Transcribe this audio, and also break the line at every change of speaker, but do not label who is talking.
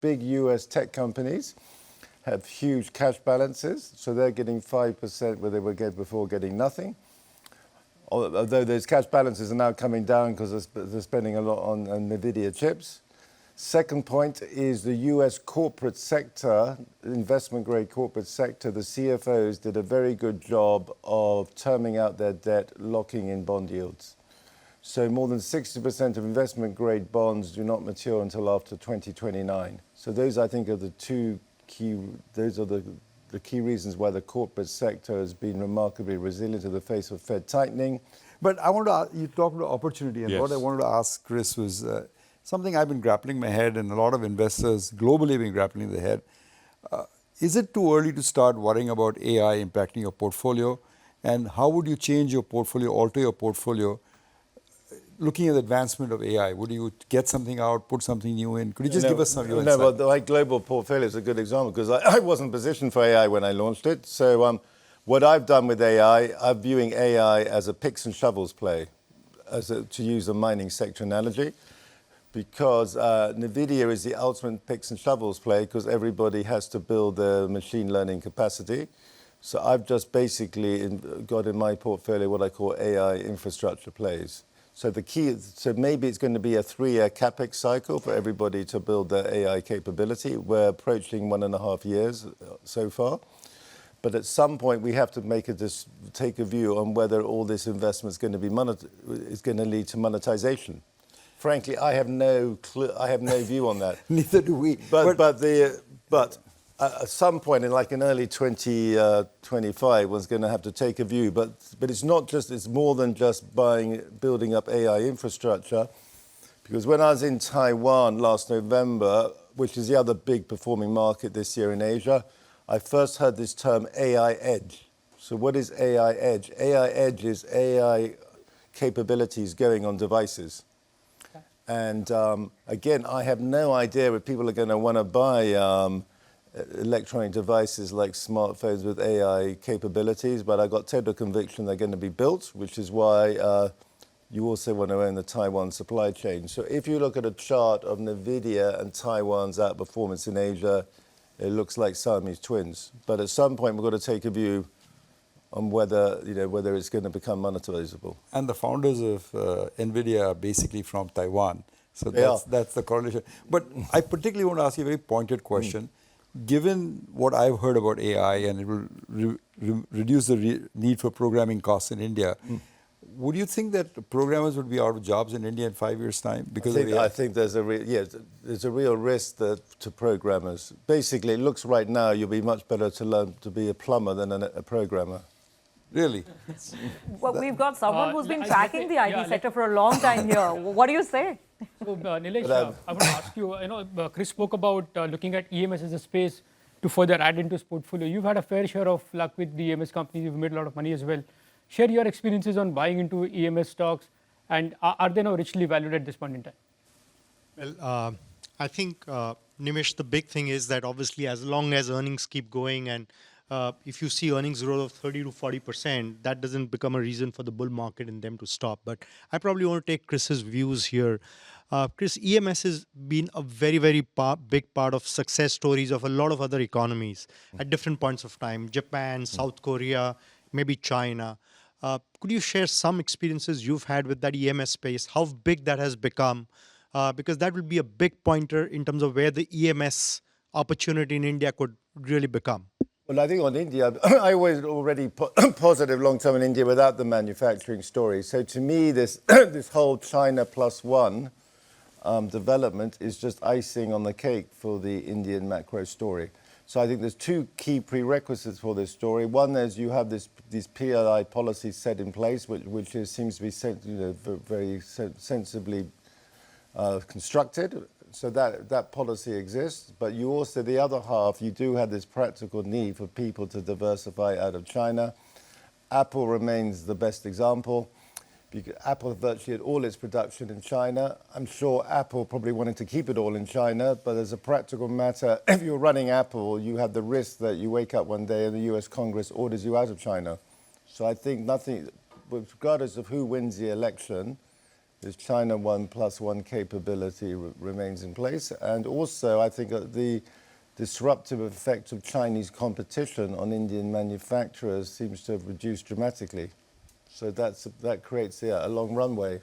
big US tech companies have huge cash balances, so they're getting 5% where they were before getting nothing. Although those cash balances are now coming down because they're spending a lot on NVIDIA chips. Second point is the US corporate sector, investment-grade corporate sector, the CFOs did a very good job of terming out their debt, locking in bond yields. So more than 60% of investment-grade bonds do not mature until after 2029. So those, I think, are the key reasons why the corporate sector has been remarkably resilient in the face of Fed tightening.
But I want to, you talked about opportunity, and what I wanted to ask Chris was something I've been grappling my head, and a lot of investors globally have been grappling their head. Is it too early to start worrying about AI impacting your portfolio? And how would you change your portfolio, alter your portfolio, looking at the advancement of AI? Would you get something out, put something new in? Could you just give us some of your insight?
No, but like global portfolio is a good example because I wasn't positioned for AI when I launched it. So what I've done with AI, I'm viewing AI as a picks and shovels play, to use a mining sector analogy, because NVIDIA is the ultimate picks and shovels play because everybody has to build their machine learning capacity. So I've just basically got in my portfolio what I call AI infrastructure plays. So maybe it's going to be a 3-year capex cycle for everybody to build their AI capability. We're approaching 1.5 years so far. But at some point, we have to take a view on whether all this investment is going to lead to monetization. Frankly, I have no view on that.
Neither do we.
But at some point in early 2025, one's going to have to take a view. But it's more than just building up AI infrastructure. Because when I was in Taiwan last November, which is the other big performing market this year in Asia, I first heard this term AI edge. So what is AI edge? AI edge is AI capabilities going on devices. Okay. And again, I have no idea if people are going to want to buy electronic devices like smartphones with AI capabilities, but I got total conviction they're going to be built, which is why you also want to own the Taiwan supply chain. So if you look at a chart of NVIDIA and Taiwan's outperformance in Asia, it looks like Siamese twins. But at some point, we've got to take a view on whether it's going to become monetizable.
And the founders of NVIDIA are basically from Taiwan. So that's the correlation. But I particularly want to ask you a very pointed question. Given what I've heard about AI and it will reduce the need for programming costs in India, would you think that programmers would be out of jobs in India in 5 years' time because of AI?
I think there's a real risk to programmers. Basically, it looks right now you'll be much better to learn to be a plumber than a programmer.
Really?
Well, we've got someone who's been tracking the IT sector for a long time here. What do you say?
So, Nilesh, I want to ask you, Chris spoke about looking at EMS as a space to further add into his portfolio. You've had a fair share of luck with the EMS companies. You've made a lot of money as well. Share your experiences on buying into EMS stocks, and are they now richly valued at this point in time?
Well, I think, Nimish, the big thing is that obviously as long as earnings keep going and if you see earnings growth of 30 to 40%, that doesn't become a reason for the bull market and them to stop. But I probably want to take Chris's views here. Chris, EMS has been a very, very big part of success stories of a lot of other economies at different points of time. Japan, South Korea, maybe China. Could you share some experiences you've had with that EMS space, how big that has become? Because that will be a big pointer in terms of where the EMS opportunity in India could really become.
Well, I think on India, I always already positive long-term in India without the manufacturing story. So to me, this whole China plus one development is just icing on the cake for the Indian macro story. So I think there's two key prerequisites for this story. One is you have these PLI policies set in place, which seems to be very sensibly constructed. So that policy exists. But you also, the other half, you do have this practical need for people to diversify out of China. Apple remains the best example. Apple virtually had all its production in China. I'm sure Apple probably wanted to keep it all in China, but as a practical matter, if you're running Apple, you have the risk that you wake up one day and the US Congress orders you out of China. So I think nothing, regardless of who wins the election, This China 1+1 capability remains in place. And also, I think the disruptive effect of Chinese competition on Indian manufacturers seems to have reduced dramatically. So that creates a long runway.